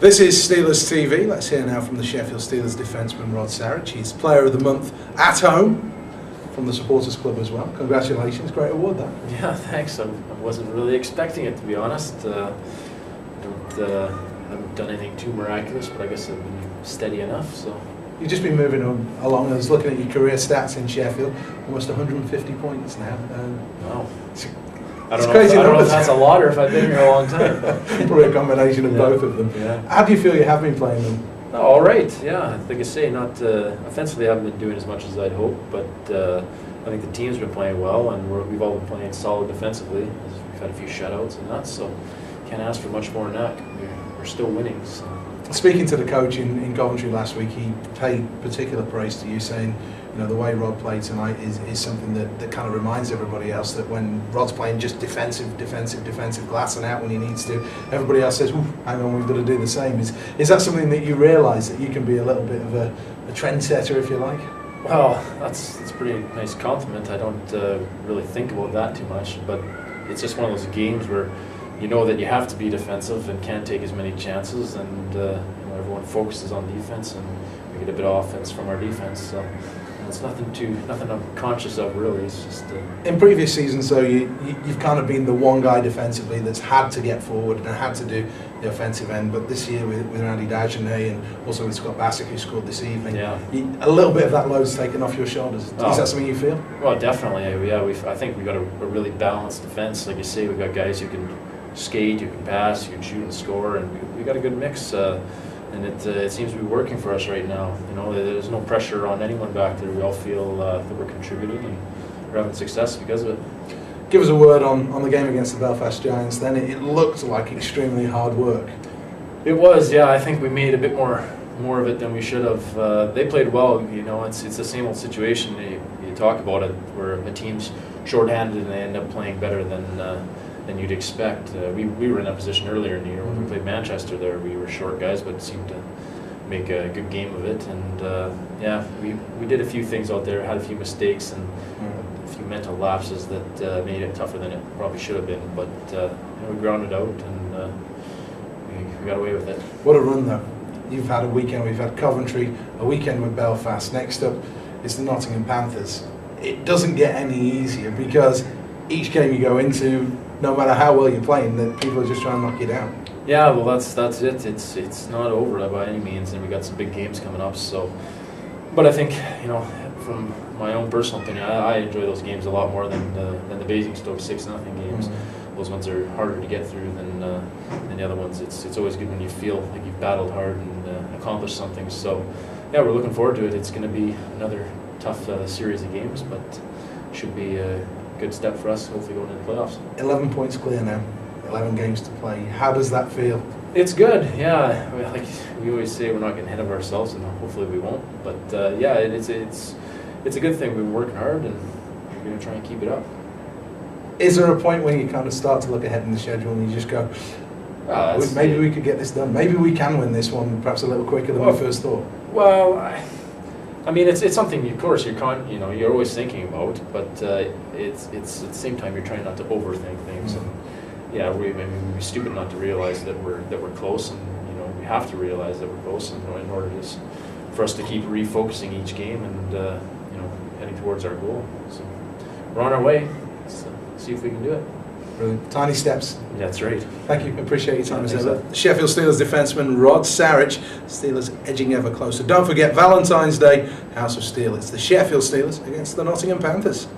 This is Steelers TV. Let's hear now from the Sheffield Steelers defenceman Rod Sarich. He's Player of the Month at home from the Supporters Club as well. Congratulations, great award that. Yeah, thanks. I wasn't really expecting it, to be honest. Haven't done anything too miraculous, but I guess I've been steady enough. So You've just been moving along. I was looking at your career stats in Sheffield, almost 150 points now. Wow. I don't know if that's a lot or if I've been here a long time. Probably a combination of both of them. Yeah. How do you feel you have been playing them? Oh, all right, yeah. Like I say, not offensively, I haven't been doing as much as I'd hoped, but I think the team's been playing well, and we've all been playing solid defensively. We've had a few shutouts and that, so can't ask for much more than that. We're still winning. So. Speaking to the coach in Coventry last week, he paid particular praise to you, saying, you know, the way Rod played tonight is something that kind of reminds everybody else that when Rod's playing just defensive, glassing out when he needs to, everybody else says, hang on, we've got to do the same. Is that something that you realise, that you can be a little bit of a trendsetter, if you like? Well, that's a pretty nice compliment. I don't really think about that too much, but it's just one of those games where you know that you have to be defensive and can't take as many chances, and everyone focuses on defense, and we get a bit of offense from our defense. So it's nothing I'm conscious of really. It's just in previous seasons, though, you've kind of been the one guy defensively that's had to get forward and had to do the offensive end. But this year with Randy Dagenais and also with Scott Bassick, who scored this evening, a little bit of that load's taken off your shoulders. Is that something you feel? Well, definitely. Yeah, I think we've got a really balanced defense. Like you say, we've got guys who can skate, you can pass, you can shoot and score, and we got a good mix. And it seems to be working for us right now. You know, there's no pressure on anyone back there. We all feel that we're contributing and we're having success because of it. Give us a word on the game against the Belfast Giants then. It looked like extremely hard work. It was, yeah. I think we made a bit more of it than we should have. They played well. You know, it's the same old situation. You talk about it, where a team's shorthanded and they end up playing better than you'd expect. We were in that position earlier in the year when we played Manchester there. We were short guys, but seemed to make a good game of it. And we did a few things out there, had a few mistakes and a few mental lapses that made it tougher than it probably should have been. But we grounded out and we got away with it. What a run though. You've had a weekend, we've had Coventry, a weekend with Belfast. Next up is the Nottingham Panthers. It doesn't get any easier because each game you go into, no matter how well you're playing, that people are just trying to knock you down. Yeah, well, that's it. It's not over by any means, and we got some big games coming up. So, but I think, you know, from my own personal opinion, I enjoy those games a lot more than the Basingstoke 6-0 games. Those ones are harder to get through than the other ones. It's always good when you feel like you've battled hard and accomplished something. So, yeah, we're looking forward to it. It's going to be another tough series of games, but should be a good step for us, hopefully going into the playoffs. 11 points clear now, 11 games to play. How does that feel? It's good, yeah. Like we always say, we're not getting ahead of ourselves, and hopefully we won't. But yeah, it's a good thing. We've been working hard, and we're going to try and keep it up. Is there a point when you kind of start to look ahead in the schedule and you just go, maybe we could get this done, maybe we can win this one perhaps a little quicker than we first thought? Well, I mean, it's something, of course, you're always thinking about, but it's at the same time you're trying not to overthink things. And yeah, we're stupid not to realize that we're close, and we have to realize that we're close, and in order for us to keep refocusing each game and heading towards our goal. So we're on our way. So see if we can do it. Brilliant. Tiny steps. That's right. Thank you. Appreciate your time as ever. Sheffield Steelers defenceman Rod Sarich. Steelers edging ever closer. Don't forget, Valentine's Day, House of Steel. It's the Sheffield Steelers against the Nottingham Panthers.